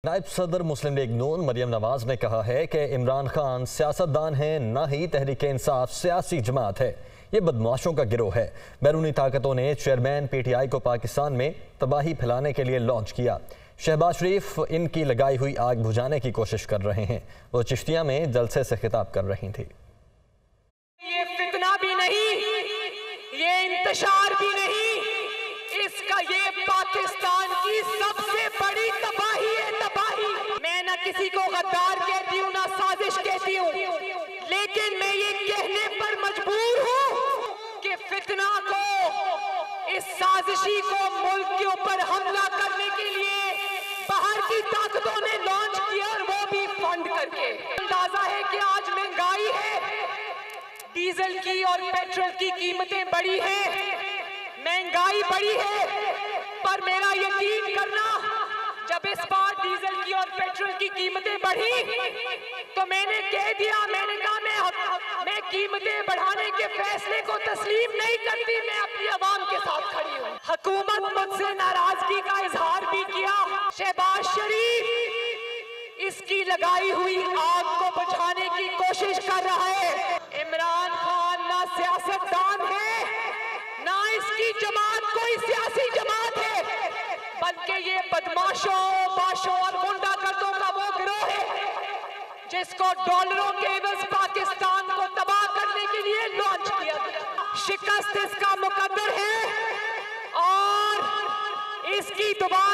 नायब सदर मुस्लिम लीग नून मरियम नवाज ने कहा है कि इमरान खान सियासतदान है, न ही तहरीक इंसाफ सियासी जमात है। ये बदमाशों का गिरोह है। बैरूनी ताकतों ने चेयरमैन PTI को पाकिस्तान में तबाही फैलाने के लिए लॉन्च किया। शहबाज शरीफ इनकी लगाई हुई आग बुझाने की कोशिश कर रहे हैं। वो चिश्तिया में जलसे से खिताब कर रही थी। ये फितना भी नहीं, ये इंतशार भी नहीं, इसका ये पाकिस्तान की सबसे बड़ी तबाही है। तबाही मैं ना किसी को गद्दार कहती हूँ ना साजिश कहती हूँ, लेकिन मैं ये कहने पर मजबूर हूँ कि फितना को, इस साजिशी को मुल्क के ऊपर हमला करने के लिए बाहर की ताकतों ने लॉन्च किया, और वो भी फंड करके। अंदाजा है कि आज महंगाई है, डीजल की और पेट्रोल की कीमतें बढ़ी हैं, महंगाई बढ़ी है, पर मेरा यकीन करना, जब इस बार डीजल की और पेट्रोल की कीमतें बढ़ी तो मैंने कह दिया, मैंने कहा मैं कीमतें बढ़ाने के फैसले को तस्लीम नहीं करती, मैं अपनी आवाम के साथ खड़ी हूँ। हुकूमत मुझसे नाराजगी का इजहार भी किया। शहबाज शरीफ इसकी लगाई हुई आग को बुझाने की कोशिश कर रहा है। इमरान खान ना सियासतदान है, ना इसकी जमात कोई सियासी जमात है, बल्कि ये बदमाशों, बाशों और गुंडागर्दों का वो गिरोह है जिसको डॉलरों के एवज पाकिस्तान को तबाह करने के लिए लॉन्च किया गया। शिकस्त इसका मुकद्दर है और इसकी दोबारा